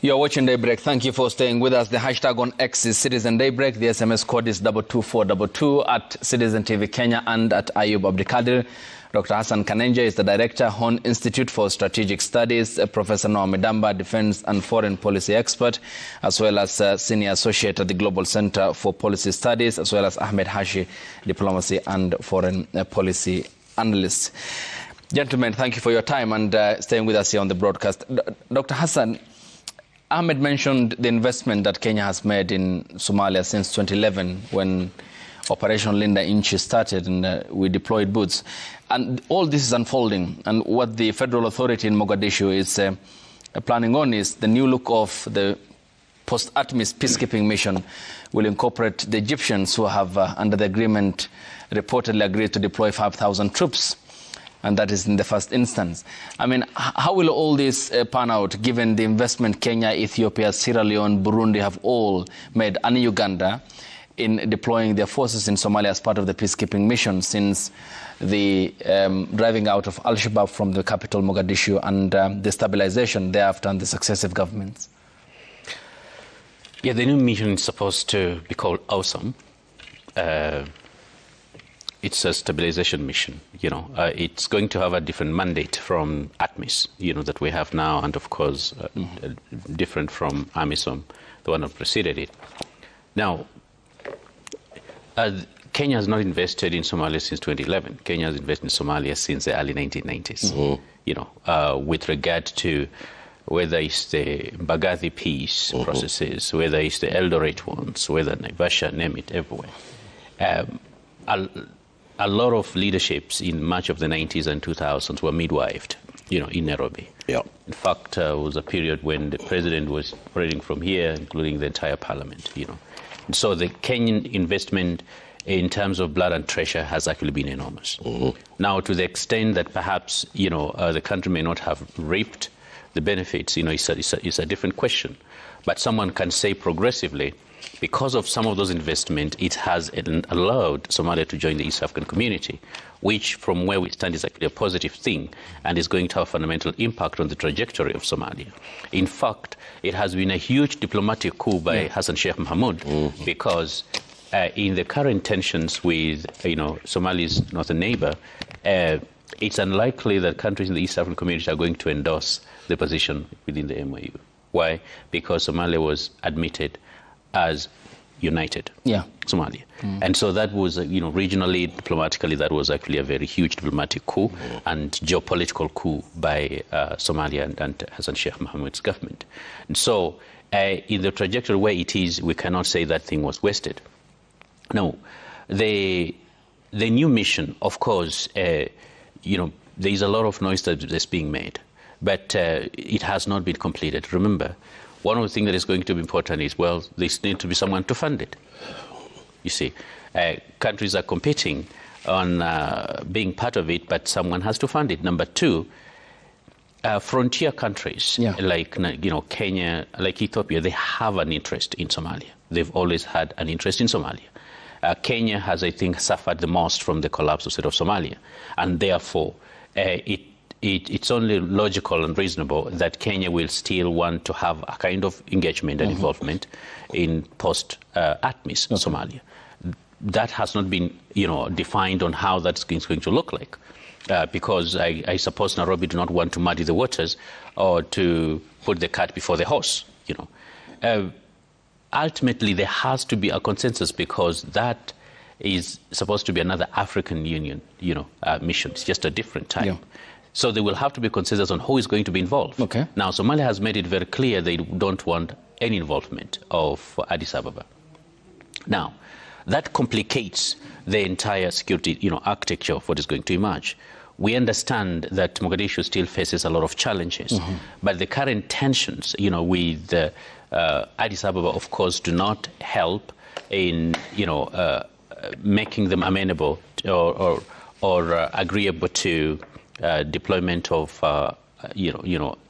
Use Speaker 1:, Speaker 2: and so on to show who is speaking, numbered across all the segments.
Speaker 1: You're watching Daybreak. Thank you for staying with us. The hashtag on X is Citizen Daybreak. The SMS code is 22422 at Citizen TV Kenya and at Ayub Abdikadir. Dr. Hassan Kanenje is the director, Horn Institute for Strategic Studies. Professor Noah Midamba, defense and foreign policy expert, as well as senior associate at the Global Center for Policy Studies, as well as Ahmed Hashi, diplomacy and foreign policy analyst. Gentlemen, thank you for your time and staying with us here on the broadcast. Dr. Hassan, Ahmed mentioned the investment that Kenya has made in Somalia since 2011 when Operation Linda Inchi started and we deployed boots. And all this is unfolding. And what the federal authority in Mogadishu is planning on is the new look of the post-ATMIS peacekeeping mission will incorporate the Egyptians who have, under the agreement, reportedly agreed to deploy 5,000 troops. And that is in the first instance. I mean, how will all this pan out, given the investment Kenya, Ethiopia, Sierra Leone, Burundi have all made, and Uganda, in deploying their forces in Somalia as part of the peacekeeping mission since the driving out of Al-Shabaab from the capital, Mogadishu, and the stabilization thereafter and the successive governments?
Speaker 2: Yeah, the new mission is supposed to be called Awesome. It's a stabilization mission, it's going to have a different mandate from ATMIS, that we have now, and of course, different from AMISOM, the one that preceded it. Now, Kenya has not invested in Somalia since 2011. Kenya has invested in Somalia since the early 1990s, with regard to whether it's the Mbagathi peace processes, whether it's the Eldoret ones, whether Naivasha, name it, everywhere. A lot of leaderships in much of the 90s and 2000s were midwifed, in Nairobi. Yeah. In fact, there was a period when the president was operating from here, including the entire parliament, And so the Kenyan investment in terms of blood and treasure has actually been enormous. Now, to the extent that perhaps, the country may not have reaped the benefits, it's a different question. But someone can say progressively, because of some of those investments, it has allowed Somalia to join the East African community, which, from where we stand, is actually a positive thing and is going to have a fundamental impact on the trajectory of Somalia. In fact, it has been a huge diplomatic coup by Hassan Sheikh Mohamud because in the current tensions with, Somalia's northern neighbor, it's unlikely that countries in the East African community are going to endorse the position within the MOU. Why? Because Somalia was admitted as united Somalia. And so that was, regionally, diplomatically, that was actually a very huge diplomatic coup and geopolitical coup by Somalia and Hassan Sheikh Mohamud's government. And so in the trajectory where it is, we cannot say that thing was wasted. No, the new mission, of course, there is a lot of noise that's being made, but it has not been completed. Remember, one of the things that is going to be important is, well, there needs to be someone to fund it. You see, countries are competing on being part of it, but someone has to fund it. Number two, frontier countries like Kenya, like Ethiopia, they have an interest in Somalia. They've always had an interest in Somalia. Kenya has, I think, suffered the most from the collapse of the state of Somalia, and therefore it's only logical and reasonable that Kenya will still want to have a kind of engagement and involvement in post-ATMIS Somalia. That has not been, defined on how that's going to look like, because I suppose Nairobi do not want to muddy the waters or to put the cart before the horse, Ultimately, there has to be a consensus because that is supposed to be another African Union, mission. It's just a different type. Yeah. So there will have to be consensus on who is going to be involved. Okay. Now, Somalia has made it very clear they don't want any involvement of Addis Ababa. Now, that complicates the entire security, architecture of what is going to emerge. We understand that Mogadishu still faces a lot of challenges, but the current tensions, with Addis Ababa, of course, do not help in, making them amenable or agreeable to deployment of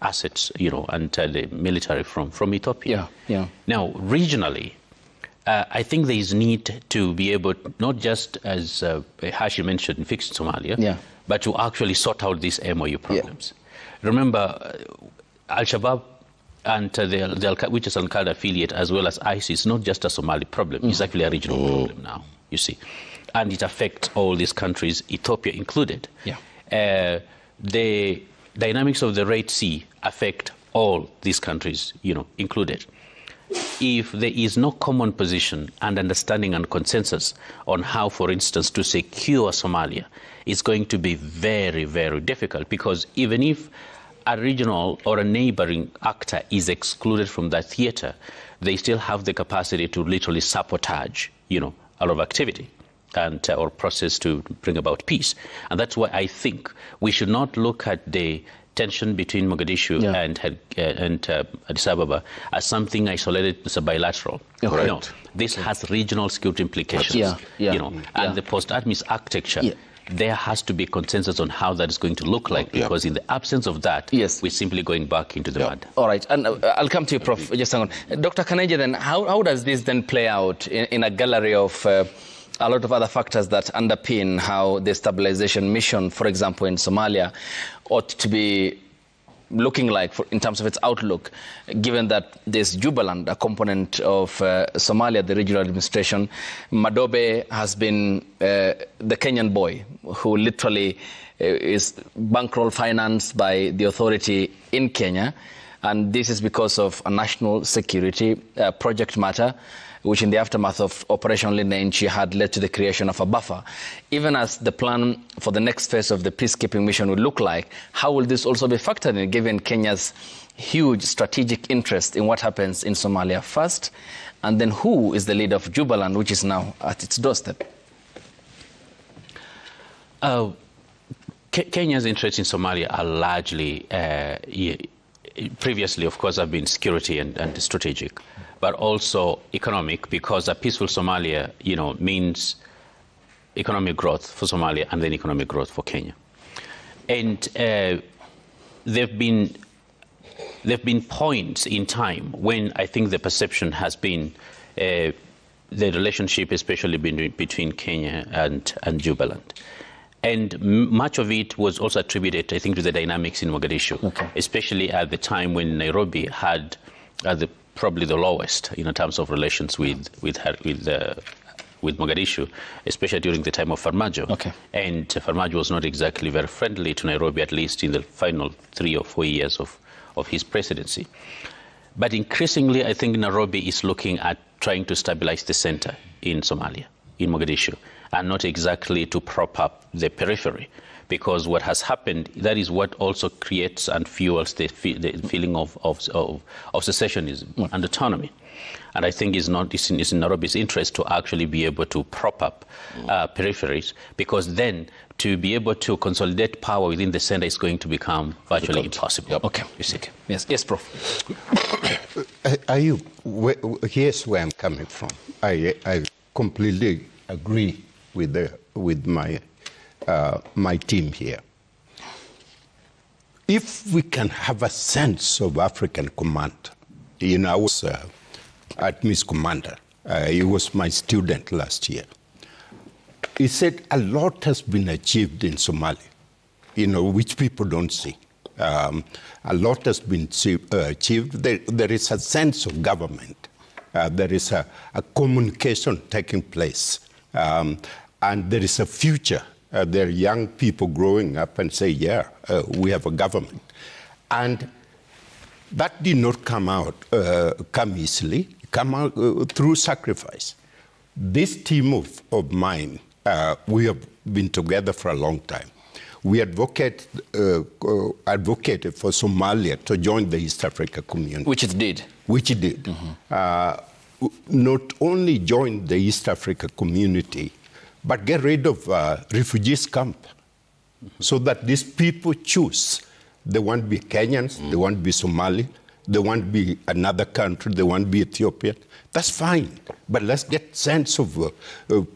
Speaker 2: assets, and the military from Ethiopia. Now, regionally, I think there is need to be able, not just as Hashi mentioned, fix Somalia, but to actually sort out these MOU problems. Remember, Al-Shabaab and which is Al-Qaeda affiliate, as well as ISIS, not just a Somali problem. It's actually a regional problem now, you see. And it affects all these countries, Ethiopia included.
Speaker 1: Yeah.
Speaker 2: The dynamics of the Red Sea affect all these countries, included. If there is no common position and understanding and consensus on how, for instance, to secure Somalia, it's going to be very, very difficult, because even if a regional or a neighboring actor is excluded from that theater, they still have the capacity to literally sabotage, a lot of activity and or process to bring about peace. And that's why I think we should not look at the tension between Mogadishu and Addis Ababa as something isolated, as a bilateral.
Speaker 1: Okay.
Speaker 2: No, this has regional security implications. And the post-ATMIS architecture. There has to be consensus on how that is going to look like, because in the absence of that, we're simply going back into the mud.
Speaker 1: All right, and I'll come to you, Prof. Just hang on. Dr. Kanenje, then, how does this then play out in a gallery of a lot of other factors that underpin how the stabilization mission, for example, in Somalia, ought to be looking like in terms of its outlook, given that there's Jubaland, a component of Somalia, the regional administration. Madobe has been the Kenyan boy who literally is bankroll financed by the authority in Kenya. And this is because of a national security project matter, which in the aftermath of Operation Linenchi had led to the creation of a buffer. Even as the plan for the next phase of the peacekeeping mission would look like, how will this also be factored in, given Kenya's huge strategic interest in what happens in Somalia first, and then who is the leader of Jubaland, which is now at its doorstep?
Speaker 2: Kenya's interests in Somalia are largely, previously, of course, have been security and strategic, but also economic, because a peaceful Somalia, means economic growth for Somalia and then economic growth for Kenya. And there've been points in time when I think the perception has been the relationship, especially between Kenya and Jubaland. And much of it was also attributed, I think, to the dynamics in Mogadishu, especially at the time when Nairobi had probably the lowest in terms of relations with Mogadishu, especially during the time of Farmajo. And Farmajo was not exactly very friendly to Nairobi, at least in the final 3 or 4 years of his presidency. But increasingly, I think Nairobi is looking at trying to stabilize the center in Somalia, in Mogadishu, and not exactly to prop up the periphery. Because what has happened, that is what also creates and fuels the feeling of secessionism and autonomy. And I think it's in Nairobi's interest to actually be able to prop up peripheries, because then to be able to consolidate power within the center is going to become virtually impossible. You see.
Speaker 3: Yes, Prof. Here's where I'm coming from. I completely agree with my team here. If we can have a sense of African command, I was ATMIS commander. He was my student last year. He said a lot has been achieved in Somalia, which people don't see. A lot has been achieved. There is a sense of government. There is a communication taking place. And there is a future. There are young people growing up and say, we have a government. And that did not come easily, come out through sacrifice. This team of mine, we have been together for a long time. We advocated for Somalia to join the East Africa community.
Speaker 1: Which it did.
Speaker 3: Which it did. Not only join the East Africa community, but get rid of refugees camp, so that these people choose. They want to be Kenyans, they want to be Somali, they want to be another country, they want to be Ethiopian. That's fine, but let's get sense of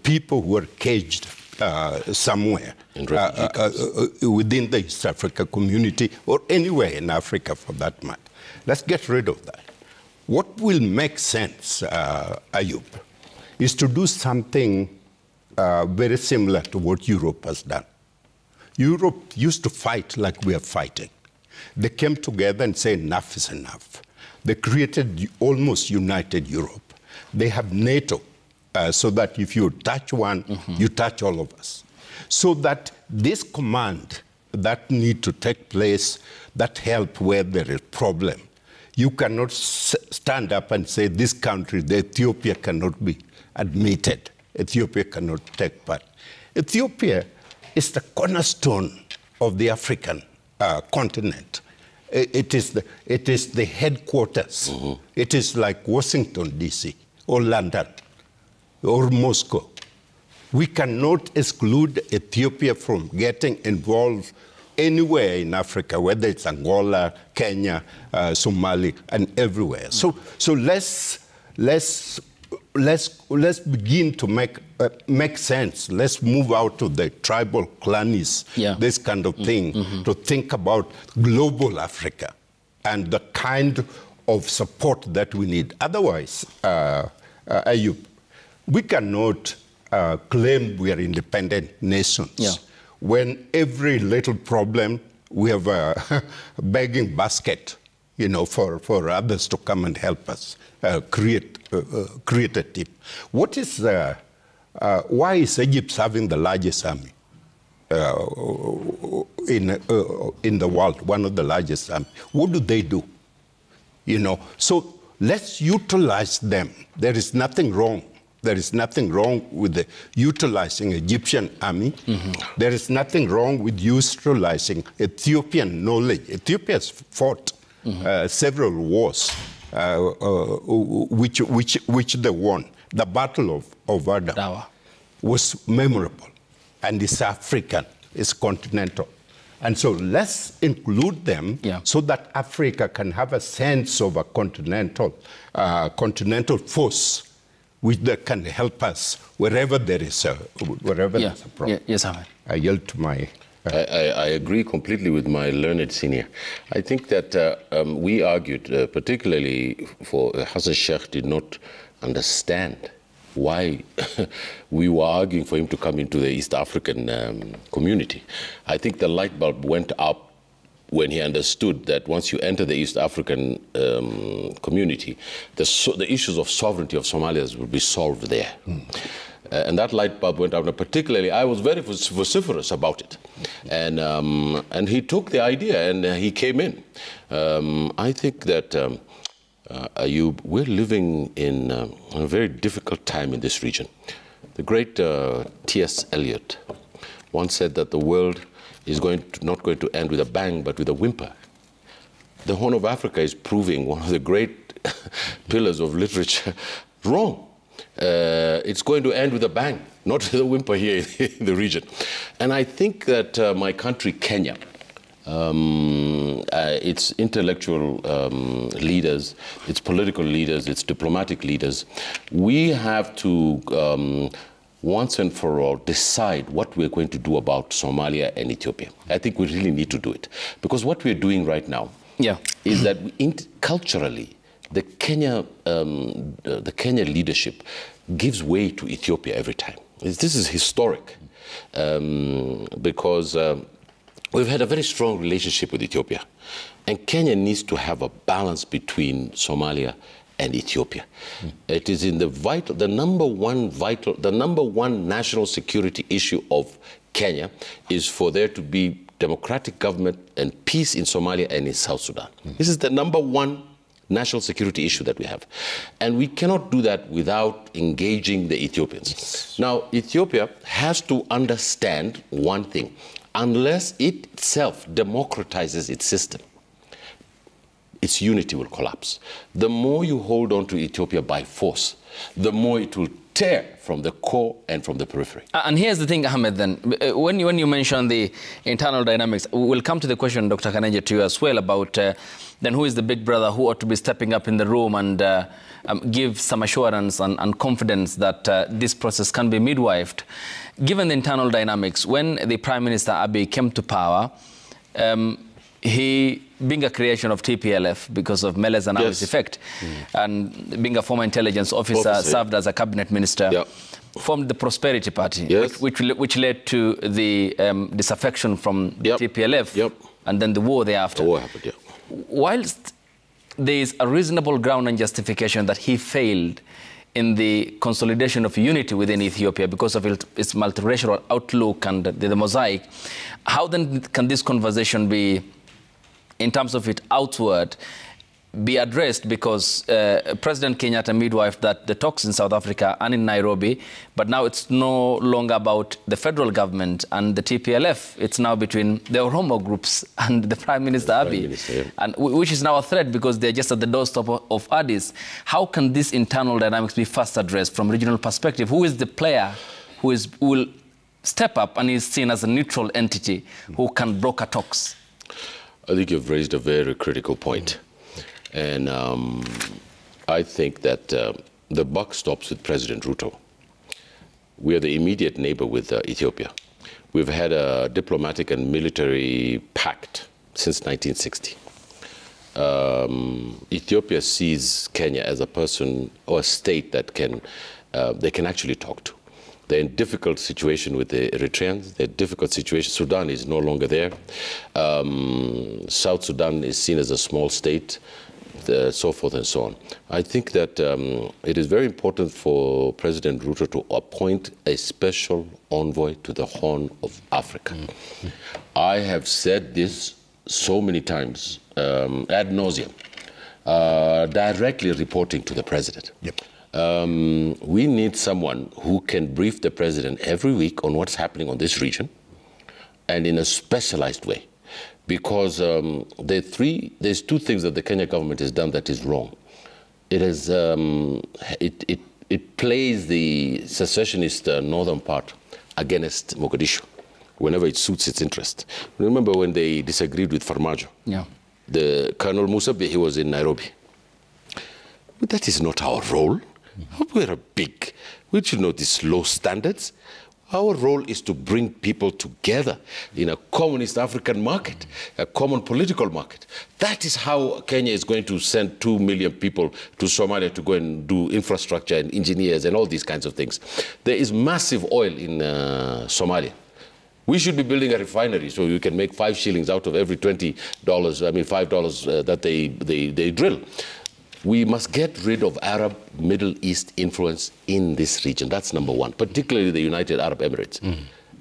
Speaker 3: people who are caged somewhere within the East Africa community, or anywhere in Africa for that matter. Let's get rid of that. What will make sense, Ayub, is to do something very similar to what Europe has done. Europe used to fight like we are fighting. They came together and said enough is enough. They created almost united Europe. They have NATO, so that if you touch one, you touch all of us. So that this command that need to take place, that help where there is problem, you cannot stand up and say this country, the Ethiopia, cannot be admitted. Ethiopia cannot take part. Ethiopia is the cornerstone of the African continent. It is the headquarters. It is like Washington, D.C., or London, or Moscow. We cannot exclude Ethiopia from getting involved anywhere in Africa, whether it's Angola, Kenya, Somalia, and everywhere. So let's begin to make sense. Let's move out of the tribal clans, this kind of thing, to think about global Africa and the kind of support that we need. Otherwise, Ayub, we cannot claim we are independent nations when every little problem we have a begging basket, for others to come and help us create a team. What is why is Egypt having the largest army in the world, one of the largest army? What do they do? So let's utilize them. There is nothing wrong. There is nothing wrong with utilizing Egyptian army. There is nothing wrong with utilizing Ethiopian knowledge. Ethiopia has fought several wars, which they won. The Battle of Dawa was memorable, and it's African, it's continental. And so let's include them so that Africa can have a sense of a continental force which that can help us wherever there is a problem.
Speaker 1: Yes, Ahmed.
Speaker 3: I yield to my...
Speaker 4: I agree completely with my learned senior. I think that we argued, particularly for Hassan Sheikh did not understand why we were arguing for him to come into the East African community. I think the light bulb went up when he understood that once you enter the East African community, the issues of sovereignty of Somalia will be solved there. And that light bulb went out. And particularly, I was very vociferous about it. And he took the idea and he came in. I think that, Ayub, we're living in a very difficult time in this region. The great T.S. Eliot once said that the world is not going to end with a bang, but with a whimper. The Horn of Africa is proving one of the great pillars of literature wrong. It's going to end with a bang, not with a whimper here in the region. And I think that my country, Kenya, its intellectual leaders, its political leaders, its diplomatic leaders, we have to once and for all decide what we're going to do about Somalia and Ethiopia. I think we really need to do it. Because what we're doing right now is that culturally, the Kenya leadership gives way to Ethiopia every time. This is historic because we've had a very strong relationship with Ethiopia. And Kenya needs to have a balance between Somalia and Ethiopia. It is in the number one national security issue of Kenya is for there to be democratic government and peace in Somalia and in South Sudan. This is the number one national security issue that we have. And we cannot do that without engaging the Ethiopians. Now, Ethiopia has to understand one thing. Unless it itself democratizes its system, its unity will collapse. The more you hold on to Ethiopia by force, the more it will tear from the core and from the periphery.
Speaker 1: And here's the thing, Ahmed, then. When you mention the internal dynamics, we'll come to the question, Dr. Kanenje, to you as well, about then who is the big brother who ought to be stepping up in the room and give some assurance and confidence that this process can be midwifed. Given the internal dynamics, when the Prime Minister Abiy came to power, he, being a creation of TPLF because of Meles Zenawi's effect, and being a former intelligence officer, served as a cabinet minister, formed the Prosperity Party, which led to the disaffection from the TPLF, and then the war thereafter.
Speaker 4: The war happened,
Speaker 1: Whilst there is a reasonable ground and justification that he failed in the consolidation of unity within Ethiopia because of its multiracial outlook and the mosaic, how then can this conversation be, in terms of it outward, be addressed? Because President Kenyatta midwifed that the talks in South Africa and in Nairobi, but now it's no longer about the federal government and the TPLF. It's now between the Oromo groups and the Prime Minister Abiy, and which is now a threat because they're just at the doorstep of Addis. How can this internal dynamics be first addressed from regional perspective? Who is the player who will step up and is seen as a neutral entity who can broker talks?
Speaker 4: I think you've raised a very critical point. And I think that the buck stops with President Ruto. We are the immediate neighbor with Ethiopia. We've had a diplomatic and military pact since 1960. Ethiopia sees Kenya as a person or a state that they can actually talk to. They're in difficult situation with the Eritreans. They're in difficult situation. Sudan is no longer there. South Sudan is seen as a small state. So forth and so on. I think that it is very important for President Ruto to appoint a special envoy to the Horn of Africa. I have said this so many times ad nauseum, directly reporting to the president.
Speaker 3: Yep.
Speaker 4: We need someone who can brief the president every week on what's happening on this region and in a specialized way. Because there's two things that the Kenya government has done that is wrong. It has it plays the secessionist northern part against Mogadishu whenever it suits its interest. Remember when they disagreed with Farmajo?
Speaker 1: Yeah.
Speaker 4: The Colonel Musa, he was in Nairobi. But that is not our role. We're big. We should know these low standards. Our role is to bring people together in a communist African market, a common political market. That is how Kenya is going to send 2 million people to Somalia to go and do infrastructure and engineers and all these kinds of things. There is massive oil in Somalia. We should be building a refinery so you can make 5 shillings out of every $20, I mean $5 that they drill. We must get rid of Arab Middle East influence in this region. That's number one, particularly the United Arab Emirates,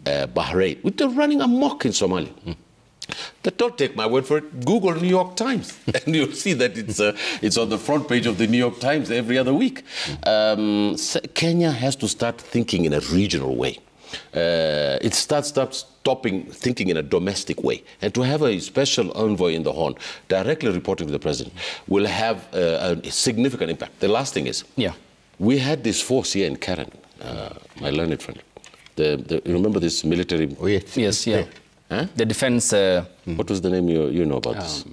Speaker 4: Bahrain. They're running amok in Somalia. Don't take my word for it. Google New York Times, and you'll see that it's on the front page of the New York Times every other week. Kenya has to start thinking in a regional way. It starts stopping thinking in a domestic way. And to have a special envoy in the Horn directly reporting to the president will have a significant impact. The last thing is, we had this force here in Karen, my learned friend. You remember this military?
Speaker 3: Oh, yes.
Speaker 1: Yeah.
Speaker 4: Huh?
Speaker 1: The defense.
Speaker 4: What was the name you know about this?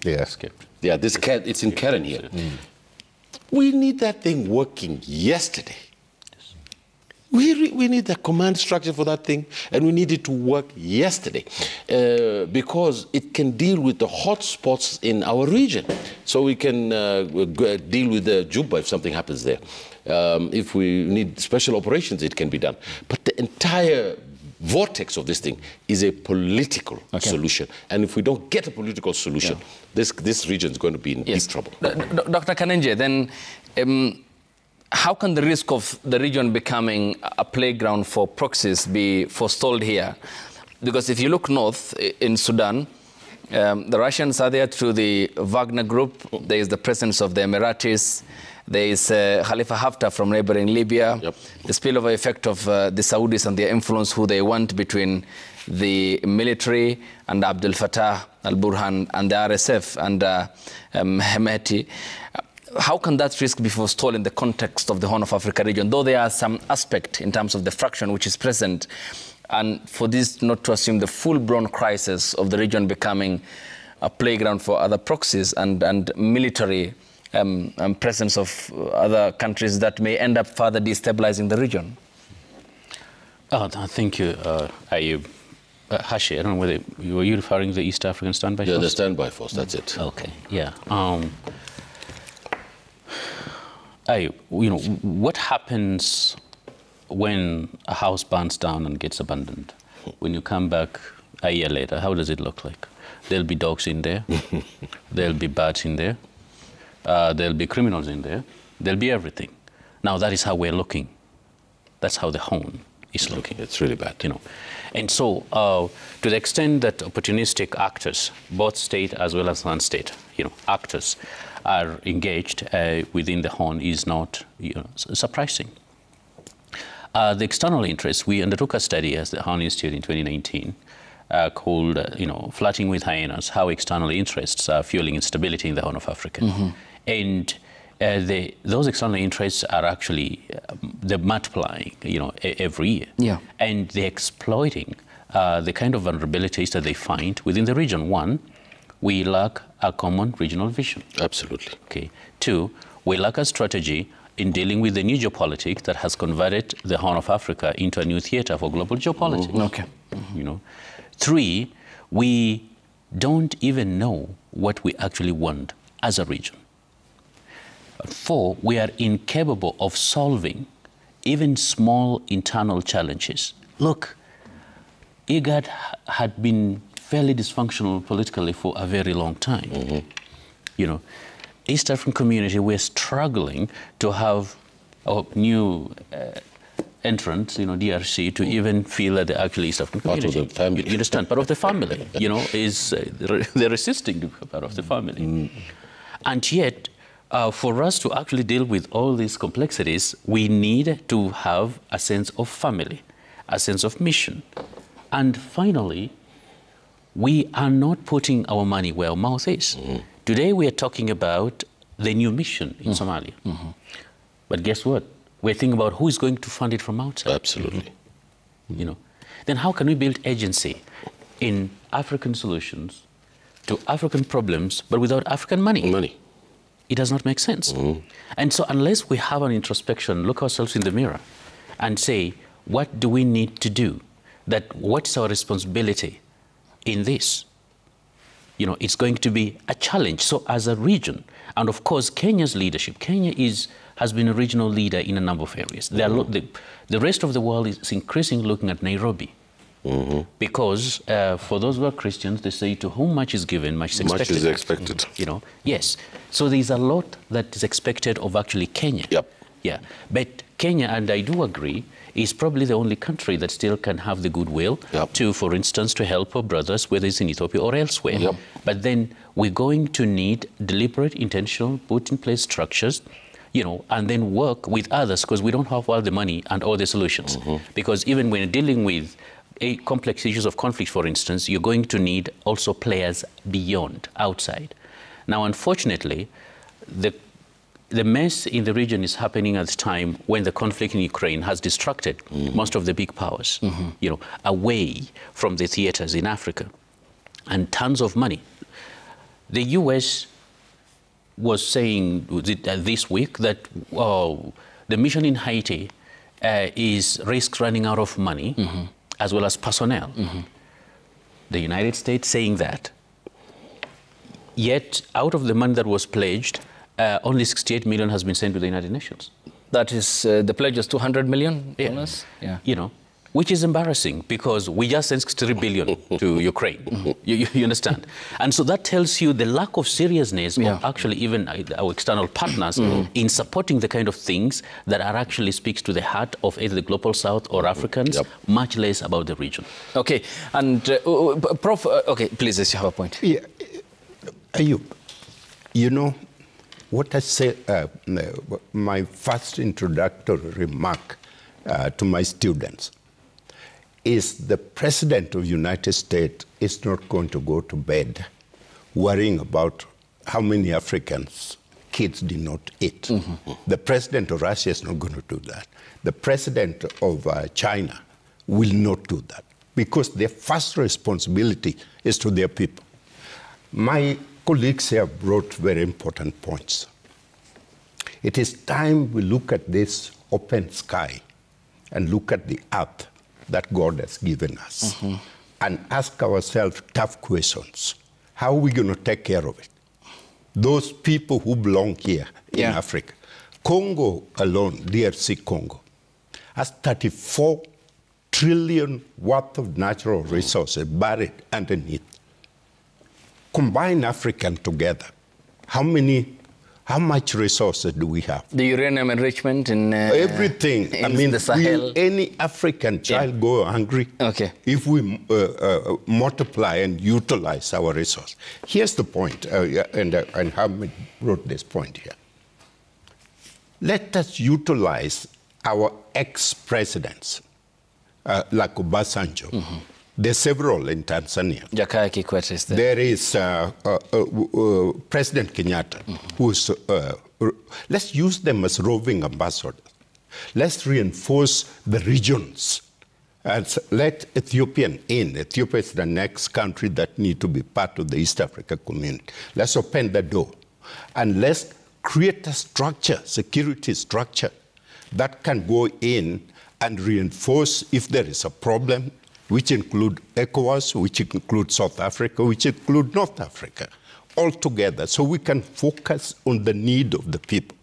Speaker 4: Yeah, it's in Karen here. We need that thing working yesterday. We need the command structure for that thing, and we need it to work yesterday because it can deal with the hot spots in our region. So we can deal with the Juba if something happens there. If we need special operations, it can be done. But the entire vortex of this thing is a political solution. And if we don't get a political solution, this region is going to be in deep trouble.
Speaker 1: Dr. Kanenje, then how can the risk of the region becoming a playground for proxies be forestalled here? Because if you look north in Sudan, the Russians are there through the Wagner Group. There is the presence of the Emiratis. There is Khalifa Haftar from neighboring Libya. The spillover effect of the Saudis and their influence, who they want between the military and Abdel Fattah al-Burhan and the RSF and Hemeti. How can that risk be forestalled in the context of the Horn of Africa region, though there are some aspect in terms of the fraction which is present, and for this not to assume the full-blown crisis of the region becoming a playground for other proxies and military presence of other countries that may end up further destabilizing the region?
Speaker 2: Thank you, Ayub. Hashi, I don't know whether were you referring to the East African Standby Force?
Speaker 4: Yeah, the Standby Force, that's it.
Speaker 2: Okay, yeah. What happens when a house burns down and gets abandoned? When you come back a year later, how does it look like? There'll be dogs in there. There'll be birds in there. There'll be criminals in there. There'll be everything. Now, that is how we're looking. That's how the Horn is looking.
Speaker 4: It's really bad.
Speaker 2: You know. And so, to the extent that opportunistic actors, both state as well as non-state, actors, are engaged within the Horn is not surprising. The external interests, we undertook a study as the Horn Institute in 2019 called, Flirting with Hyenas, How External Interests Are Fueling Instability in the Horn of Africa. Mm-hmm. And those external interests are actually they're multiplying, every year. Yeah. And they're exploiting the kind of vulnerabilities that they find within the region. One, we lack a common regional vision.
Speaker 4: Absolutely.
Speaker 2: Okay. Two, we lack a strategy in dealing with the new geopolitics that has converted the Horn of Africa into a new theater for global geopolitics. Mm-hmm. Okay. Mm-hmm. Three, we don't even know what we actually want as a region. Four, we are incapable of solving even small internal challenges. Look, IGAD had been fairly dysfunctional politically for a very long time. Mm-hmm. East African community, we're struggling to have a new entrant, DRC, to even feel that they're actually East African community.
Speaker 4: Part of the family.
Speaker 2: You understand? Part of the family, they're resisting to be part of the family. Mm. And yet, for us to actually deal with all these complexities, we need to have a sense of family, a sense of mission. And finally, we are not putting our money where our mouth is. Mm. Today, we are talking about the new mission in Somalia. Mm-hmm. But guess what? We're thinking about who is going to fund it from outside.
Speaker 4: Absolutely.
Speaker 2: Mm-hmm. Then how can we build agency in African solutions to African problems, but without African money? It does not make sense. Mm-hmm. And so unless we have an introspection, look ourselves in the mirror and say, what do we need to do? What's our responsibility in this? It's going to be a challenge. So as a region, and of course, Kenya's leadership, Kenya has been a regional leader in a number of areas. Mm-hmm. The rest of the world is increasingly looking at Nairobi. Mm-hmm. Because for those who are Christians, they say, to whom much is given, much is expected.
Speaker 4: Much is expected.
Speaker 2: Mm-hmm. Yes. So there's a lot that is expected of actually Kenya.
Speaker 4: Yep.
Speaker 2: Yeah. But Kenya, and I do agree, is probably the only country that still can have the goodwill to, for instance, to help our brothers, whether it's in Ethiopia or elsewhere. Yep. But then we're going to need deliberate, intentional, put in place structures, and then work with others, because we don't have all the money and all the solutions. Mm-hmm. Because even when dealing with complex issues of conflict, for instance, you're going to need also players beyond, outside. Now, unfortunately, the mess in the region is happening at the time when the conflict in Ukraine has distracted most of the big powers, away from the theaters in Africa, and tons of money. The U.S. was saying this week that the mission in Haiti risks running out of money, as well as personnel. Mm-hmm. The United States saying that. Yet, out of the money that was pledged, only 68 million has been sent to the United Nations.
Speaker 1: That is, the pledge is 200 million dollars?
Speaker 2: Yeah. Which is embarrassing, because we just sent 63 billion to Ukraine. Mm-hmm. You understand? And so that tells you the lack of seriousness of actually even our external partners in supporting the kind of things that are actually speaks to the heart of either the global south or Africans, much less about the region.
Speaker 1: Okay. And Prof, okay, please, as you have a point.
Speaker 3: Yeah. Ayub, what I say, my first introductory remark to my students is the President of the United States is not going to go to bed worrying about how many Africans kids did not eat. Mm-hmm. The President of Russia is not going to do that. The President of China will not do that, because their first responsibility is to their people. My colleagues here brought very important points. It is time we look at this open sky and look at the earth that God has given us, and ask ourselves tough questions. How are we going to take care of it? Those people who belong here in Africa. Congo alone, DRC Congo, has 34 trillion worth of natural resources buried underneath. combine African together, how much resources do we have?
Speaker 1: The uranium enrichment in
Speaker 3: everything.
Speaker 1: In the Sahel.
Speaker 3: Will any African child go hungry?
Speaker 1: Okay.
Speaker 3: If we multiply and utilize our resource. Here's the point, and Hamid wrote this point here. Let us utilize our ex-presidents, like Obasanjo. Mm-hmm. There's several in Tanzania.
Speaker 1: Jakaya Kikwete is there.
Speaker 3: There is President Kenyatta, mm-hmm. who's, let's use them as roving ambassadors. Let's reinforce the regions. And let Ethiopia in. Ethiopia is the next country that needs to be part of the East Africa community. Let's open the door. And let's create a structure, security structure, that can go in and reinforce if there is a problem, which include ECOWAS, which include South Africa, which include North Africa, all together, so we can focus on the need of the people.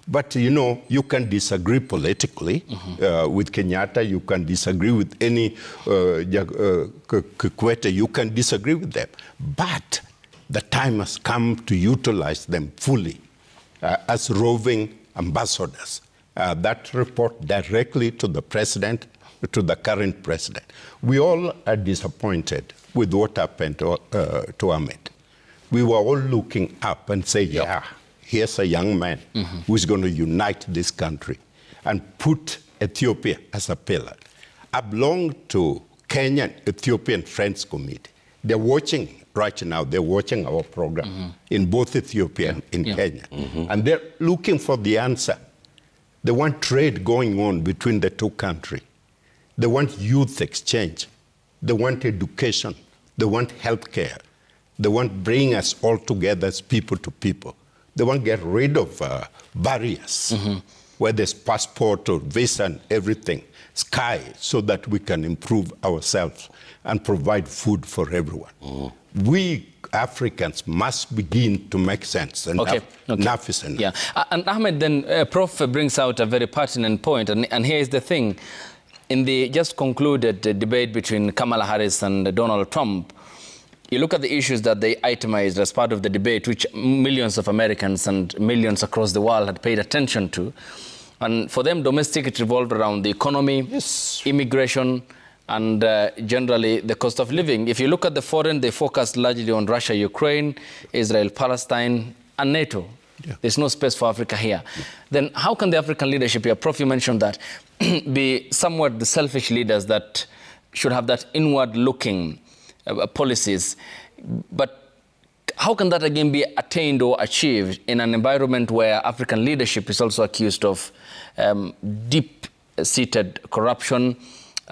Speaker 3: But, you know, you can disagree politically mm-hmm. With Kenyatta, you can disagree with any Kikwete, you can disagree with them. But the time has come to utilize them fully as roving ambassadors. That report directly to the president, to the current president. We all are disappointed with what happened to Ahmed. We were all looking up and saying, yep. Yeah, here's a young man mm-hmm. who's going to unite this country and put Ethiopia as a pillar. I belong to Kenyan Ethiopian Friends Committee. They're watching right now, they're watching our program mm-hmm. in both Ethiopia and in Kenya. Mm-hmm. And they're looking for the answer. They want trade going on between the two countries. They want youth exchange. They want education. They want healthcare. They want bring us all together as people to people. They want to get rid of barriers, mm-hmm. where there's passport or visa and everything, sky, so that we can improve ourselves and provide food for everyone. Mm-hmm. We Africans must begin to make sense. And enough is enough.
Speaker 1: Yeah. And Ahmed, then Prof brings out a very pertinent point, and here is the thing. In the just concluded debate between Kamala Harris and Donald Trump, you look at the issues that they itemized as part of the debate, which millions of Americans and millions across the world had paid attention to. And for them, domestic, it revolved around the economy, yes. immigration, and generally the cost of living. If you look at the foreign, they focused largely on Russia, Ukraine, Israel, Palestine, and NATO. Yeah. There's no space for Africa here. Yeah. Then how can the African leadership here, Prof, you mentioned that, be somewhat the selfish leaders that should have that inward-looking policies? But how can that again be attained or achieved in an environment where African leadership is also accused of deep-seated corruption,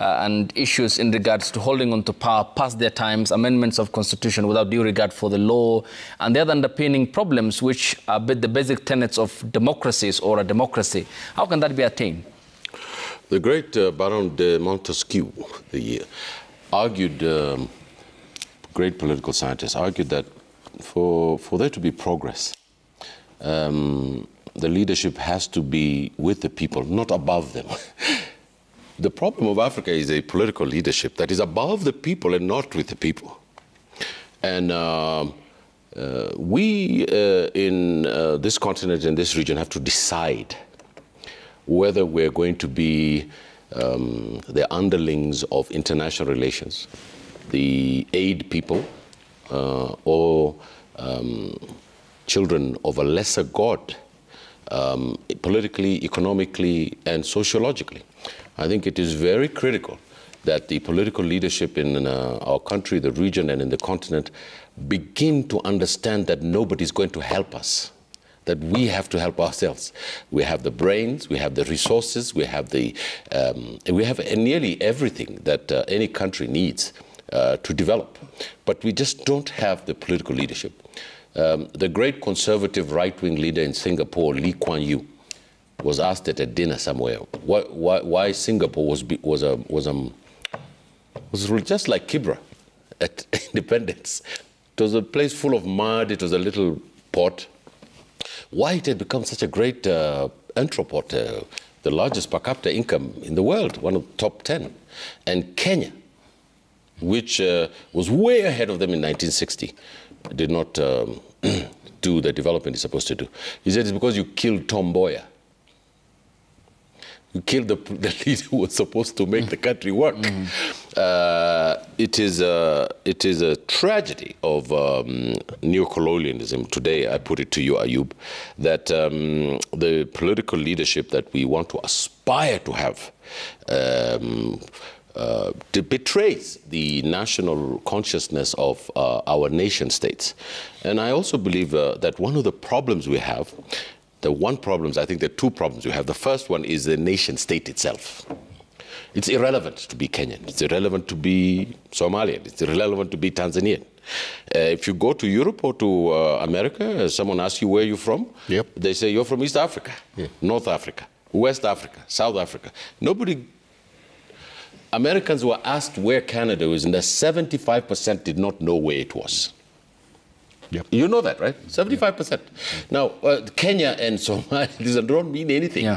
Speaker 1: and issues in regards to holding on to power past their times, amendments of constitution without due regard for the law, and the other underpinning problems which are the basic tenets of democracies or a democracy? How can that be attained?
Speaker 4: The great Baron de Montesquieu, great political scientist, argued that for there to be progress, the leadership has to be with the people, not above them. The problem of Africa is a political leadership that is above the people and not with the people. And we in this continent and this region have to decide whether we're going to be the underlings of international relations, the aid people, or children of a lesser God, politically, economically, and sociologically. I think it is very critical that the political leadership in our country, the region, and in the continent begin to understand that nobody's going to help us, that we have to help ourselves. We have the brains, we have the resources, we have nearly everything that any country needs to develop. But we just don't have the political leadership. The great conservative right-wing leader in Singapore, Lee Kuan Yew, was asked at a dinner somewhere why Singapore was just like Kibra at independence. It was a place full of mud. It was a little port. Why it had become such a great entrepot, the largest per capita income in the world, one of the top 10. And Kenya, which was way ahead of them in 1960, do the development it's supposed to do. He said it's because you killed Tom Mboya. You killed the leader who was supposed to make the country work. It is a tragedy of neocolonialism today. I put it to you, Ayub, that the political leadership that we want to aspire to have betrays the national consciousness of our nation states. And I also believe that one of the problems we have, I think there are two problems we have. The first one is the nation state itself. It's irrelevant to be Kenyan. It's irrelevant to be Somalian. It's irrelevant to be Tanzanian. If you go to Europe or to America, someone asks you where you're from, they say you're from East Africa, North Africa, West Africa, South Africa. Americans were asked where Canada was, and the 75% did not know where it was. You know that, right? 75%. Now, Kenya and Somalia don't mean anything.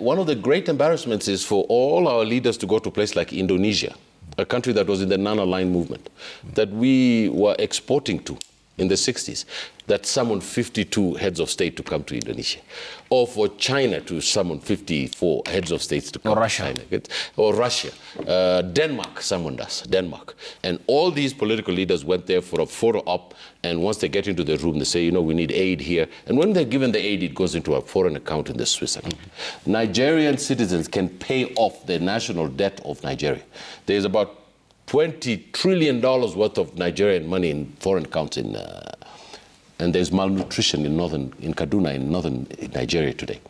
Speaker 4: One of the great embarrassments is for all our leaders to go to a place like Indonesia, a country that was in the non-aligned movement, that we were exporting to in the 60s, that summoned 52 heads of state to come to Indonesia. Or for China to summon 54 heads of states to come to China. Or Russia. Denmark summoned us, Denmark. And all these political leaders went there for a photo op, and once they get into the room, they say, you know, we need aid here. And when they're given the aid, it goes into a foreign account in the Swiss account. Nigerian citizens can pay off the national debt of Nigeria. There's about $20 trillion worth of Nigerian money in foreign accounts and there's malnutrition in Kaduna, in northern Nigeria today.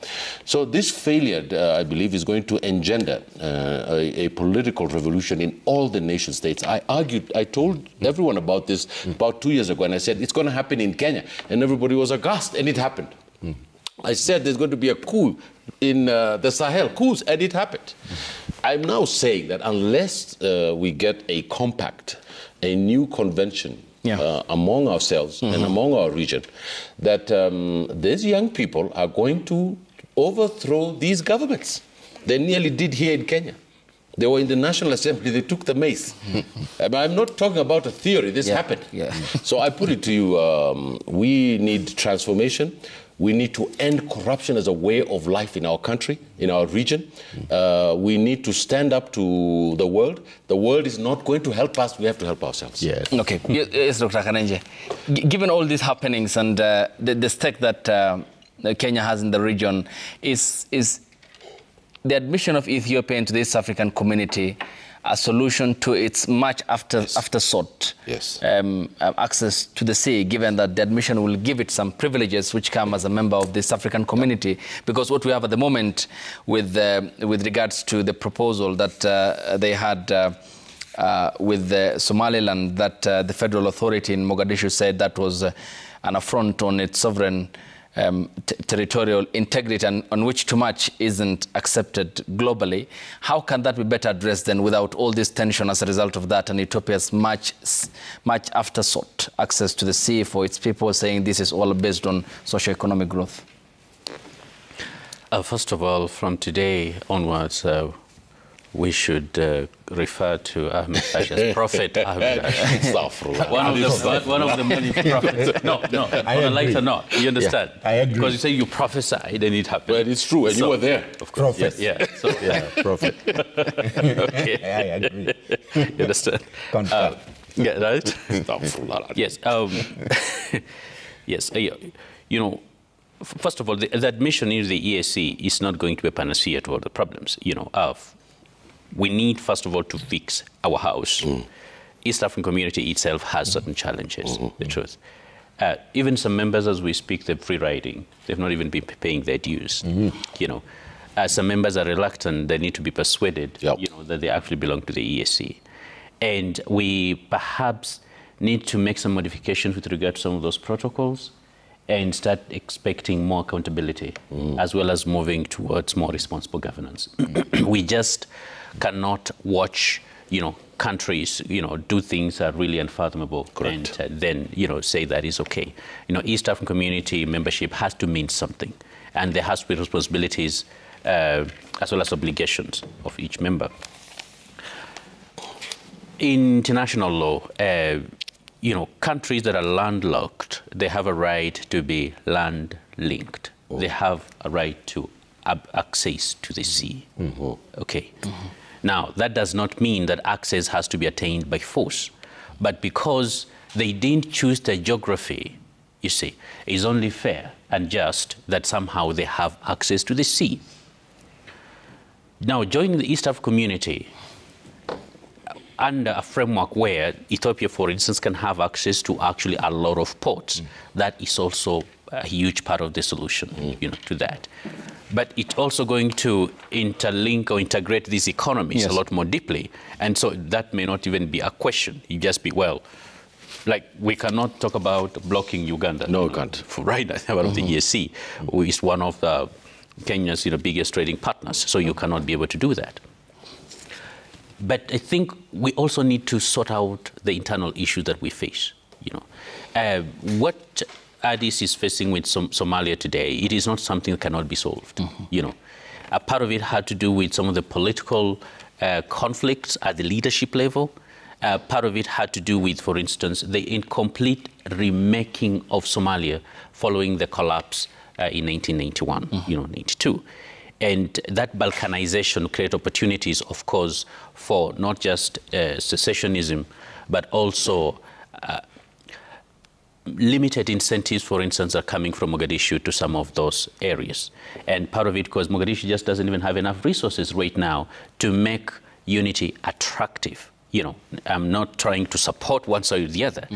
Speaker 4: So this failure, I believe, is going to engender a political revolution in all the nation states. I told everyone about this about 2 years ago, and I said, it's going to happen in Kenya. And everybody was aghast, and it happened. I said there's going to be a coup in the Sahel, coups, and it happened. I'm now saying that unless we get a compact, a new convention among ourselves and among our region, that these young people are going to overthrow these governments. They nearly did here in Kenya. They were in the National Assembly, they took the mace. I'm not talking about a theory, this happened. So I put it to you, we need transformation. We need to end corruption as a way of life in our country, in our region. We need to stand up to the world. The world is not going to help us. We have to help ourselves.
Speaker 1: Okay. Yes, Dr. Kanenje. Given all these happenings and the stake that Kenya has in the region, is the admission of Ethiopia into the East African community a solution to its much after-sought access to the sea, given that the admission will give it some privileges which come as a member of this African community? Because what we have at the moment with regards to the proposal that they had with Somaliland, that the federal authority in Mogadishu said that was an affront on its sovereign territorial integrity, and on which too much isn't accepted globally. How can that be better addressed then without all this tension as a result of that, and Ethiopia's much after-sought access to the sea for its people, saying this is all based on socio-economic growth?
Speaker 2: First of all, from today onwards, we should refer to Ahmed Bashir as Prophet Ahmed Bashir. one of the many prophets. No, on a lighter note, you understand?
Speaker 3: I agree.
Speaker 2: Because you say you prophesied and it happened.
Speaker 4: Well, it's true, and you were there.
Speaker 2: Of course.
Speaker 3: Prophet. Prophet.
Speaker 2: Okay.
Speaker 3: I agree.
Speaker 2: You understand? Right? Yes. Yes. You know, first of all, the admission into the EAC is not going to be a panacea to all the problems. You know, we need, first of all, to fix our house. East African community itself has certain challenges, the truth. Even some members, as we speak, they're free riding. They've not even been paying their dues. You know, some members are reluctant. They need to be persuaded, you know, that they actually belong to the EAC. And we perhaps need to make some modifications with regard to some of those protocols and start expecting more accountability, as well as moving towards more responsible governance. We just cannot watch, you know, countries, you know, do things that are really unfathomable. Correct. And then, you know, say that is okay. You know, East African community membership has to mean something, and there has to be responsibilities as well as obligations of each member. In international law, countries that are landlocked, they have a right to be land-linked. They have a right to access to the sea. Okay. Now, that does not mean that access has to be attained by force. But because they didn't choose their geography, you see, it's only fair and just that somehow they have access to the sea. Now, joining the East African community under a framework where Ethiopia, for instance, can have access to actually a lot of ports, that is also a huge part of the solution, to that. But it's also going to interlink or integrate these economies a lot more deeply. And so that may not even be a question. You just be, well, like we cannot talk about blocking Uganda.
Speaker 4: No, we can't.
Speaker 2: Right now, about the EAC, who is one of Kenya's biggest trading partners. So you cannot be able to do that. But I think we also need to sort out the internal issues that we face. What Addis is facing with Somalia today, it is not something that cannot be solved. A part of it had to do with some of the political conflicts at the leadership level. Part of it had to do with, for instance, the incomplete remaking of Somalia following the collapse in 1991, 92. And that balkanization created opportunities, of course, for not just secessionism, but also limited incentives, for instance, are coming from Mogadishu to some of those areas. And part of it because Mogadishu just doesn't even have enough resources right now to make unity attractive. I'm not trying to support one side or the other.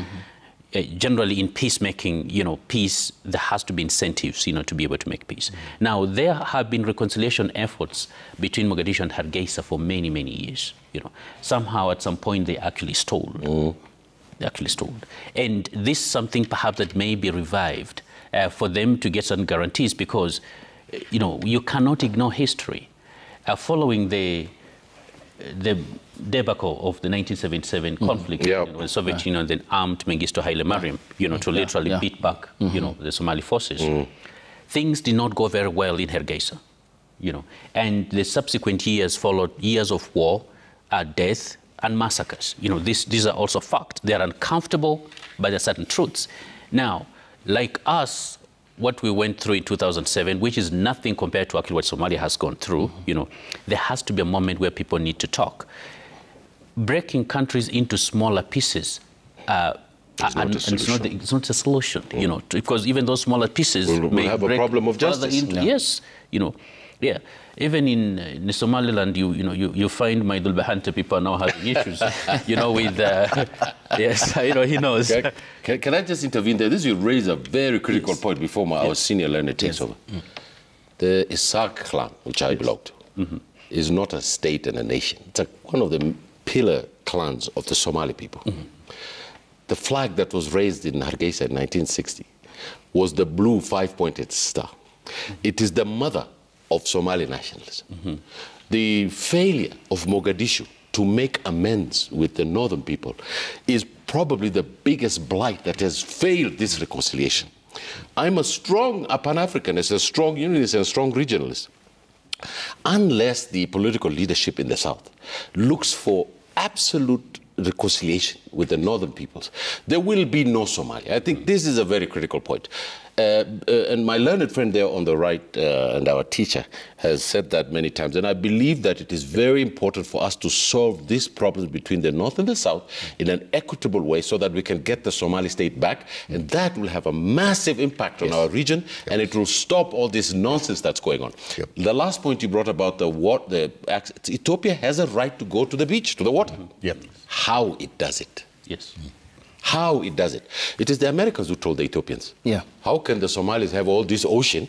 Speaker 2: Generally in peacemaking, peace, there has to be incentives, to be able to make peace. Now, there have been reconciliation efforts between Mogadishu and Hargeisa for many, many years. Somehow at some point they actually stalled. They actually stalled. And this is something perhaps that may be revived for them to get some guarantees because, you cannot ignore history. Following the debacle of the 1977 conflict with the Soviet Union, then armed Mengistu Haile Mariam, to literally beat back, the Somali forces. Things did not go very well in Hargeisa, and the subsequent years followed years of war, death, and massacres. These are also facts. They are uncomfortable, but there are certain truths. Now, like us, what we went through in 2007, which is nothing compared to actually what Somalia has gone through, there has to be a moment where people need to talk. Breaking countries into smaller pieces, it's not a solution, because even those smaller pieces may
Speaker 4: have a problem of justice.
Speaker 2: Yes, even in Somaliland, you find Maidul Bahante people are now having issues, with yes, he knows.
Speaker 4: Can I just intervene there? This will raise a very critical point before our senior learner takes over. The Isaac clan, which I belong to, is not a state and a nation. It's one of the pillar clans of the Somali people. The flag that was raised in Hargeisa in 1960 was the blue five-pointed star. It is the mother of Somali nationalism. The failure of Mogadishu to make amends with the northern people is probably the biggest blight that has failed this reconciliation. I'm a strong Pan-Africanist, a strong unionist, and a strong regionalist. Unless the political leadership in the South looks for absolute reconciliation with the northern peoples, there will be no Somalia. I think this is a very critical point. And my learned friend there on the right, and our teacher, has said that many times. And I believe that it is very important for us to solve these problems between the North and the South in an equitable way so that we can get the Somali state back. And that will have a massive impact on our region, and it will stop all this nonsense that's going on. The last point you brought about Ethiopia has a right to go to the beach, to the water. How it does it. How it does it. It is the Americans who told the Ethiopians. How can the Somalis have all this ocean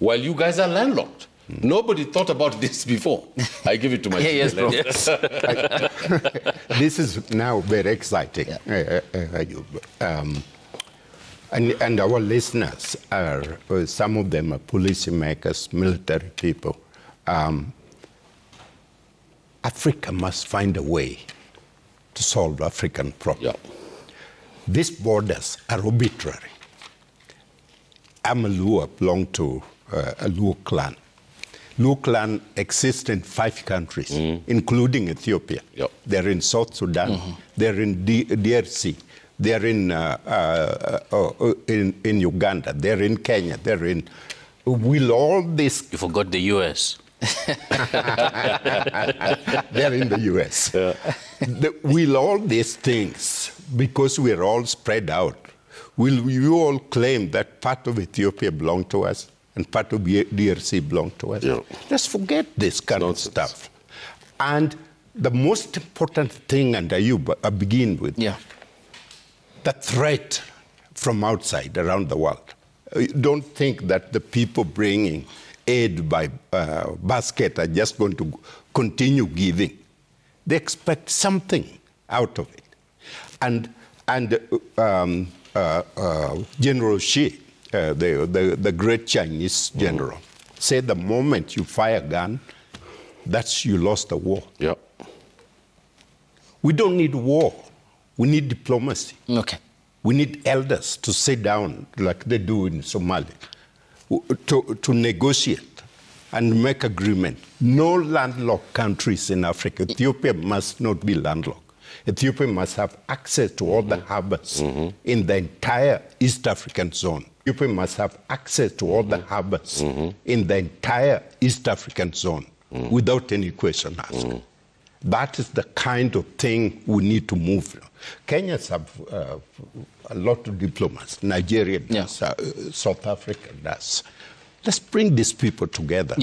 Speaker 4: while you guys are landlocked? Nobody thought about this before. I give it to my
Speaker 3: This is now very exciting. And our listeners are, some of them are policymakers, military people. Africa must find a way to solve African problems. These borders are arbitrary. I'm a Luo, belong to a Luo clan. Luo clan exists in 5 countries, including Ethiopia. They're in South Sudan, they're in DRC, they're in Uganda, they're in Kenya, they're in... Will all this...
Speaker 2: You forgot the U.S.
Speaker 3: They're in the U.S. Yeah. Will all these things, because we're all spread out, will you all claim that part of Ethiopia belongs to us and part of DRC belongs to us? Yeah. Let's forget this kind of stuff. And the most important thing, and I begin with, the threat from outside around the world. Don't think that the people bringing aid by basket are just going to continue giving. They expect something out of it. And General Xi, the great Chinese general, said the moment you fire a gun, that's you lost the war.
Speaker 4: Yep.
Speaker 3: We don't need war. We need diplomacy.
Speaker 1: Okay.
Speaker 3: We need elders to sit down like they do in Somalia, to negotiate and make agreement. No landlocked countries in Africa. Ethiopia must not be landlocked. Ethiopia must have access to all the harbors in the entire East African zone. Ethiopia must have access to all the harbors in the entire East African zone without any question asked. That is the kind of thing we need to move. Kenyans have a lot of diplomats. Nigeria does. South Africa does. Let's bring these people together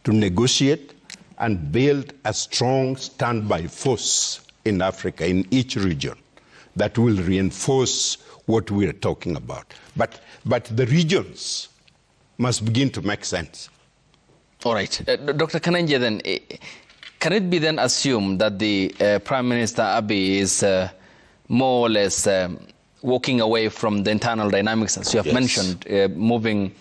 Speaker 3: to negotiate and build a strong standby force in Africa, in each region, that will reinforce what we are talking about. But the regions must begin to make sense.
Speaker 1: All right. Dr. Kanenje, then, can it be then assumed that the Prime Minister Abiy is more or less walking away from the internal dynamics, as you have mentioned, moving,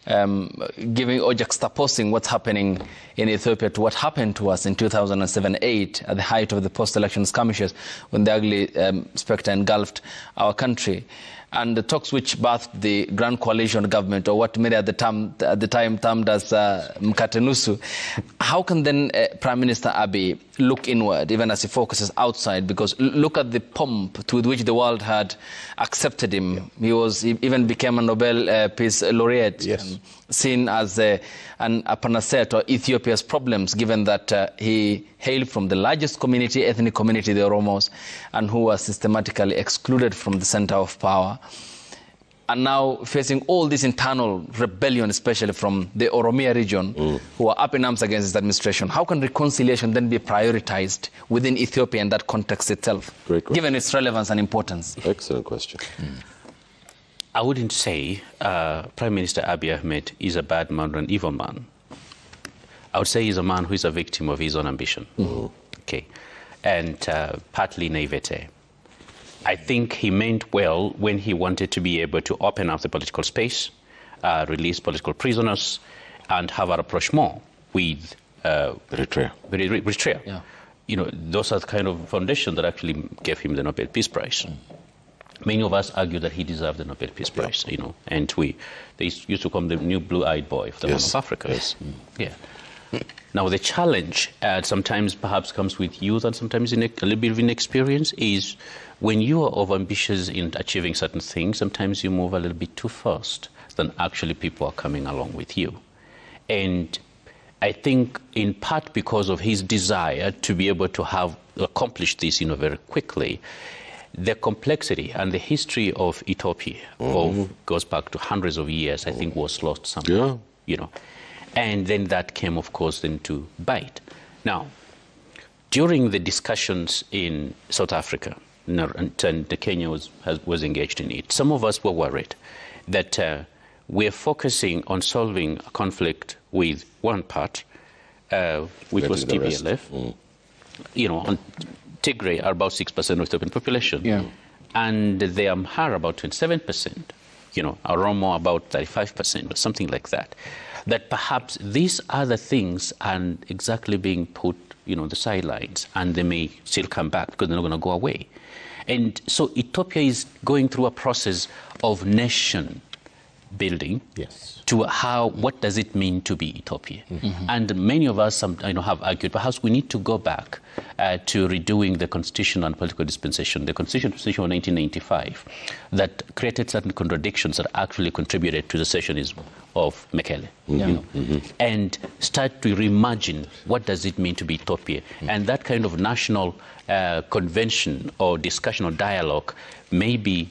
Speaker 1: giving or juxtaposing what's happening in Ethiopia to what happened to us in 2007-8 at the height of the post-election skirmishes when the ugly spectre engulfed our country? And the talks which birthed the Grand Coalition government, or what many at the time termed as Mkate Nusu. How can then Prime Minister Abiy look inward, even as he focuses outside? Because look at the pomp with which the world had accepted him. He even became a Nobel Peace Laureate, seen as a panacea to Ethiopia's problems, given that he hailed from the largest community, ethnic community, the Oromos, and who was systematically excluded from the center of power. And now facing all this internal rebellion, especially from the Oromia region, who are up in arms against this administration. How can reconciliation then be prioritized within Ethiopia in that context itself, given its relevance and importance?
Speaker 4: Excellent question.
Speaker 2: I wouldn't say Prime Minister Abiy Ahmed is a bad man or an evil man. I would say he's a man who is a victim of his own ambition. Okay, and partly naivete. I think he meant well when he wanted to be able to open up the political space, release political prisoners, and have a rapprochement with Eritrea.
Speaker 1: Yeah.
Speaker 2: You know, those are the kind of foundations that actually gave him the Nobel Peace Prize. Many of us argue that he deserved the Nobel Peace Prize, you know, and they used to call him the new blue-eyed boy of the Horn of Africa. Yeah. Now, the challenge sometimes perhaps comes with youth and sometimes a little bit of inexperience is when you are overambitious in achieving certain things, sometimes you move a little bit too fast than actually people are coming along with you. And I think in part because of his desire to be able to have accomplished this, you know, very quickly, the complexity and the history of Ethiopia goes back to hundreds of years, I think, was lost somewhere, you know. And then that came, of course, then to bite. Now, during the discussions in South Africa, and Kenya was engaged in it, some of us were worried that we're focusing on solving a conflict with one part, which was TPLF. You know, on Tigray are about 6% of the Ethiopian population, and the Amhara about 27%. You know, Oromo about 35% or something like that. That perhaps these other things are exactly being put, you know, on the sidelines, and they may still come back because they're not going to go away. And so Ethiopia is going through a process of nation building
Speaker 3: Yes.
Speaker 2: to what does it mean to be Ethiopia. And many of us have argued perhaps we need to go back to redoing the constitutional and political dispensation, the constitutional dispensation of 1995 that created certain contradictions that actually contributed to the secessionism of Mekele. And start to reimagine what does it mean to be Ethiopia. And that kind of national convention or discussion or dialogue maybe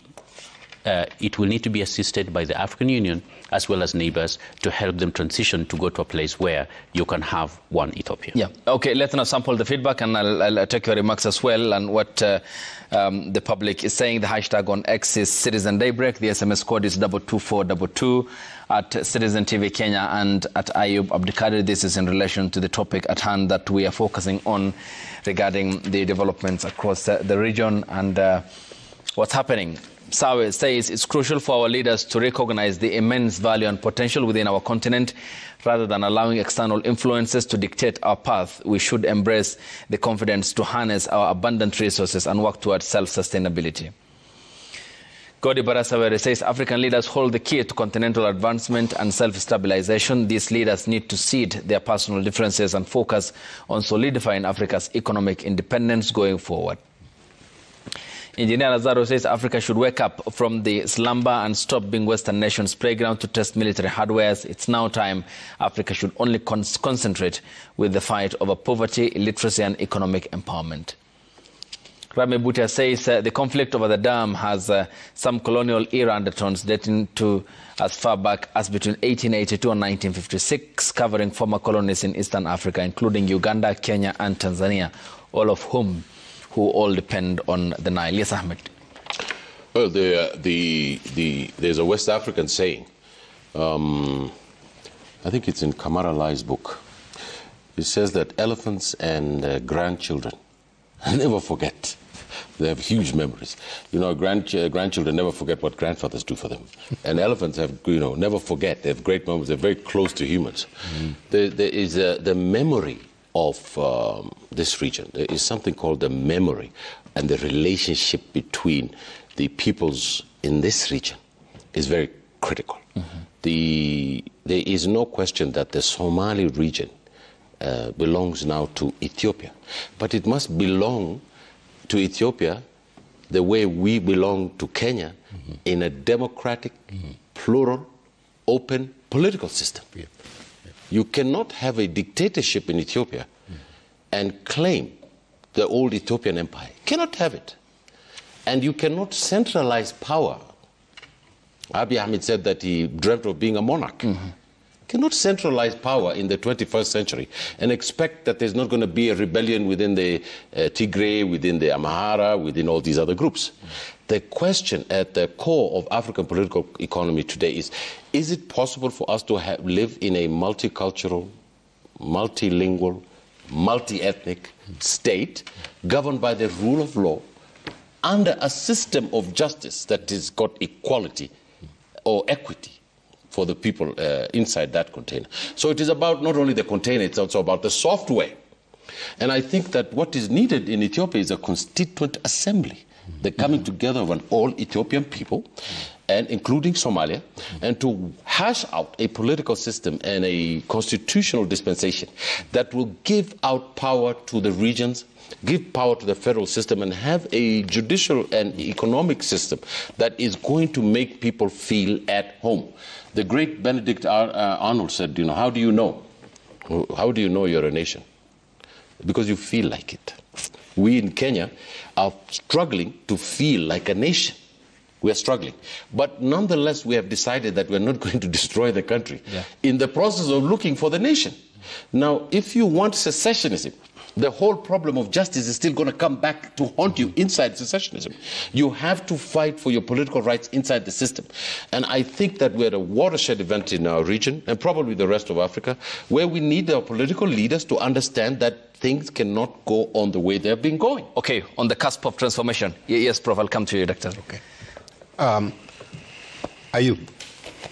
Speaker 2: it will need to be assisted by the African Union as well as neighbors to help them transition to go to a place where you can have one Ethiopia. Yeah.
Speaker 1: Okay, let's now sample the feedback and I'll take your remarks as well and what the public is saying. The hashtag on X is Citizen Daybreak. The SMS code is 22422 at Citizen TV Kenya and at Ayub Abdikadir. This is in relation to the topic at hand that we are focusing on regarding the developments across the region and what's happening. Sawe says it's crucial for our leaders to recognize the immense value and potential within our continent. Rather than allowing external influences to dictate our path, we should embrace the confidence to harness our abundant resources and work towards self-sustainability. Godi Barasawere says African leaders hold the key to continental advancement and self-stabilization. These leaders need to cede their personal differences and focus on solidifying Africa's economic independence going forward. Engineer Lazaro says Africa should wake up from the slumber and stop being Western nations' playground to test military hardwares. It's now time Africa should only concentrate with the fight over poverty, illiteracy and economic empowerment. Rami Butia says the conflict over the dam has some colonial era undertones dating to as far back as between 1882 and 1956, covering former colonies in Eastern Africa, including Uganda, Kenya and Tanzania, all of whom all depend on the Nile. Yes, Ahmed.
Speaker 4: Well, there's a West African saying, I think it's in Kamara Lai's book. It says that elephants and grandchildren never forget. They have huge memories. You know, grandchildren never forget what grandfathers do for them. And elephants have, never forget. They have great memories. They're very close to humans. There is the memory of this region. There is something called the memory and the relationship between the peoples in this region is very critical. There is no question that the Somali region belongs now to Ethiopia, but it must belong to Ethiopia the way we belong to Kenya in a democratic, plural, open political system. You cannot have a dictatorship in Ethiopia and claim the old Ethiopian empire. You cannot have it. And you cannot centralize power. Abiy Ahmed said that he dreamt of being a monarch. You cannot centralize power in the 21st century and expect that there's not going to be a rebellion within the Tigray, within the Amhara, within all these other groups. The question at the core of African political economy today is it possible for us to live in a multicultural, multilingual, multi-ethnic state governed by the rule of law under a system of justice that has got equality or equity for the people inside that container? So it is about not only the container, it's also about the software. And I think that what is needed in Ethiopia is a constituent assembly, the coming together of an all Ethiopian people, and including Somalia, and to hash out a political system and a constitutional dispensation that will give out power to the regions, give power to the federal system, and have a judicial and economic system that is going to make people feel at home. The great Benedict Arnold said, how do you know? How do you know you're a nation? Because you feel like it. We in Kenya are struggling to feel like a nation. We are struggling. But nonetheless, we have decided that we're not going to destroy the country in the process of looking for the nation. Now, if you want secessionism, the whole problem of justice is still going to come back to haunt you inside secessionism. You have to fight for your political rights inside the system. And I think that we're at a watershed event in our region, and probably the rest of Africa, where we need our political leaders to understand that things cannot go on the way they've been going.
Speaker 1: Okay, on the cusp of transformation. Yes, Prof, I'll come to you, Doctor.
Speaker 3: Okay. Ayub,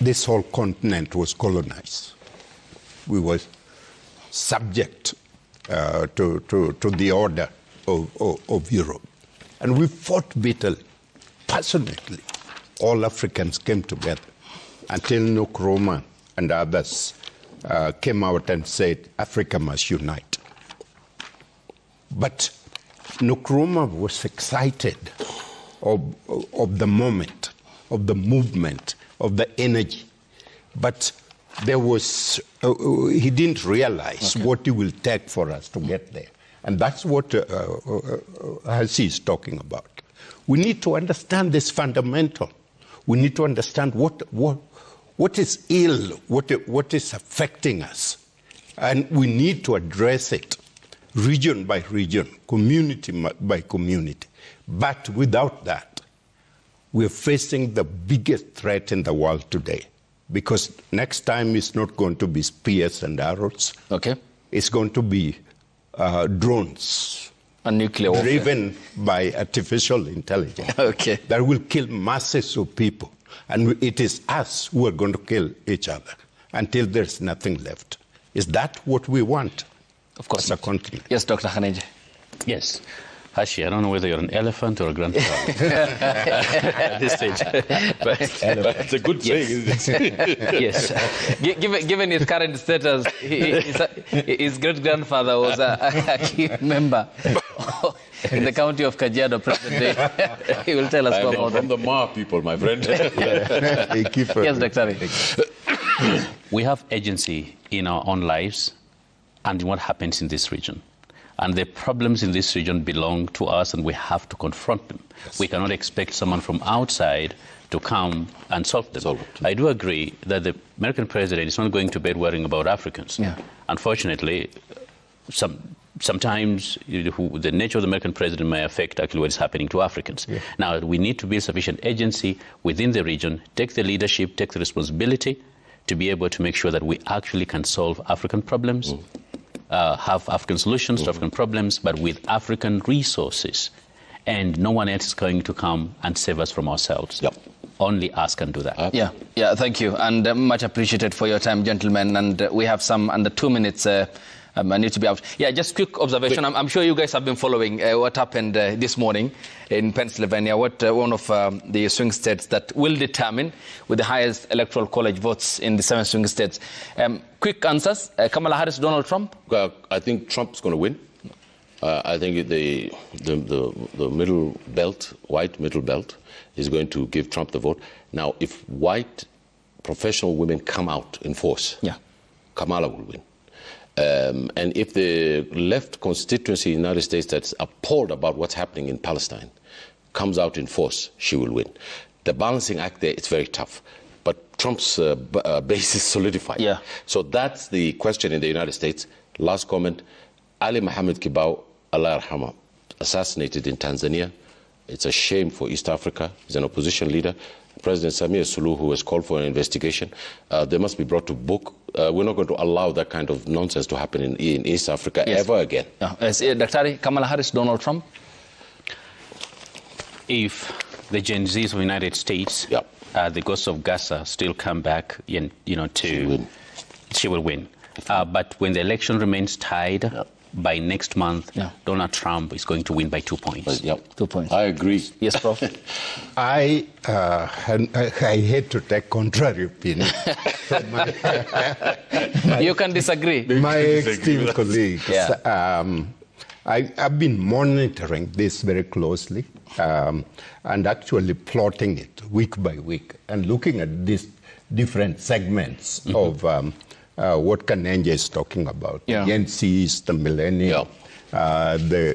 Speaker 3: this whole continent was colonized. We were subject to the order of Europe. And we fought bitterly, passionately. All Africans came together. until Nkrumah and others came out and said, Africa must unite. But Nkrumah was excited of the moment, of the movement, of the energy. But there was, he didn't realize what it will take for us to get there. And that's what Hassi is talking about. We need to understand this fundamental. We need to understand what is ill, what is affecting us. And we need to address it region by region, community by community. But without that, we're facing the biggest threat in the world today. Because next time it's not going to be spears and arrows.
Speaker 1: Okay.
Speaker 3: It's going to be drones.
Speaker 1: And nuclear warfare.
Speaker 3: Driven by artificial intelligence.
Speaker 1: Okay.
Speaker 3: That will kill masses of people. And it is us who are going to kill each other until there's nothing left. Is that what we want?
Speaker 1: Of course.
Speaker 3: As a continent?
Speaker 1: Yes, Dr. Khanenje.
Speaker 2: Yes. Hassi, I don't know whether you're an elephant or a grandfather at this stage. But it's a good thing, isn't it? Yes.
Speaker 1: Given his current status, his great-grandfather was a key member in the county of Kajiado present day. He will tell us more about that.
Speaker 4: From the Ma people, my friend.
Speaker 1: Yes, Dr.
Speaker 2: We have agency in our own lives and in what happens in this region. And the problems in this region belong to us, and we have to confront them. Yes. We cannot expect someone from outside to come and solve them. I do agree that the American president is not going to bed worrying about Africans.
Speaker 1: Yeah.
Speaker 2: Unfortunately, sometimes the nature of the American president may affect actually what is happening to Africans. Yeah. Now, we need to build sufficient agency within the region, take the leadership, take the responsibility to be able to make sure that we actually can solve African problems. Have African solutions to African problems, but with African resources. And no one else is going to come and save us from ourselves.
Speaker 4: Yep.
Speaker 2: Only us can do that.
Speaker 1: Yeah, thank you. And much appreciated for your time, gentlemen. And we have some under 2 minutes. I need to be out. Yeah, just quick observation. I'm sure you guys have been following what happened this morning in Pennsylvania, one of the swing states that will determine with the highest electoral college votes in the 7 swing states. Quick answers. Kamala Harris, Donald Trump?
Speaker 4: I think Trump's going to win. I think the middle belt, white middle belt, is going to give Trump the vote. Now, if white professional women come out in force, Kamala will win. And if the left constituency in the United States that's appalled about what's happening in Palestine comes out in force, she will win. The balancing act there is very tough. But Trump's base is solidified.
Speaker 1: Yeah.
Speaker 4: So that's the question in the United States. Last comment, Ali Mohammed Kibao, Allah Yarhamah, assassinated in Tanzania. It's a shame for East Africa. He's an opposition leader. President Samia Suluhu, who has called for an investigation, they must be brought to book. We're not going to allow that kind of nonsense to happen in East Africa ever again.
Speaker 1: Dr. Kamala Harris, Donald Trump?
Speaker 2: If the Gen Zs of the United States, the ghosts of Gaza still come back, she will win. But when the election remains tied, by next month, Donald Trump is going to win by 2 points.
Speaker 1: 2 points.
Speaker 4: I agree.
Speaker 1: Yes, Prof.
Speaker 3: I hate to take contrary opinion.
Speaker 1: You can disagree.
Speaker 3: My esteemed colleagues. I've been monitoring this very closely and actually plotting it week by week and looking at these different segments of what Khanenje is talking about. Gen Zs, the millennial, the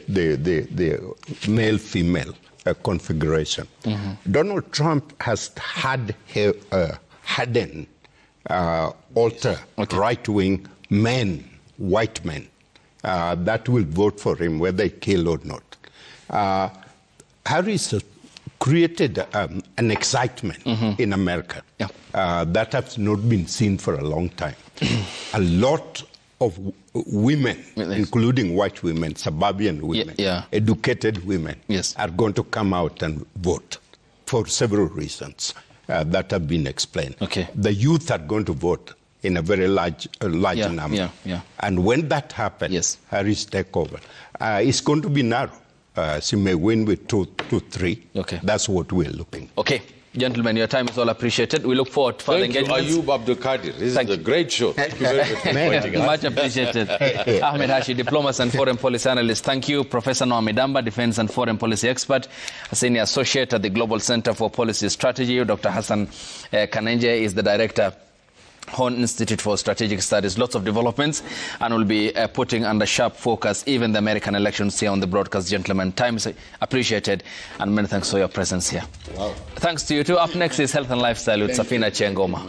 Speaker 3: male-female configuration. Donald Trump has had hardened, alter right-wing men, white men, that will vote for him, whether they kill or not. Harris created an excitement in America that has not been seen for a long time. A lot of women, including white women, suburban women, educated women, are going to come out and vote for several reasons that have been explained. The youth are going to vote in a very large number. And when that happens, Harris take over. It's going to be narrow. She may win with 2 to 3. That's what we're looking for.
Speaker 1: Okay. Gentlemen, your time is all appreciated. We look forward to further engagement.
Speaker 4: Thank you, Ayub Abdul Qadir. This is a great show. Thank you very much for joining us.
Speaker 1: Much appreciated. Ahmed Hashi, diplomat and foreign policy analyst. Thank you. Professor Noah Midamba, defense and foreign policy expert, a senior associate at the Global Center for Policy Strategy. Dr. Hassan Kanenje is the director, Horn Institute for Strategic Studies. Lots of developments, and we'll be putting under sharp focus even the American elections here on the broadcast. Gentlemen, time is appreciated, and many thanks for your presence here.
Speaker 4: Wow.
Speaker 1: Thanks to you too. Up next is Health and Lifestyle with Safina Chengoma.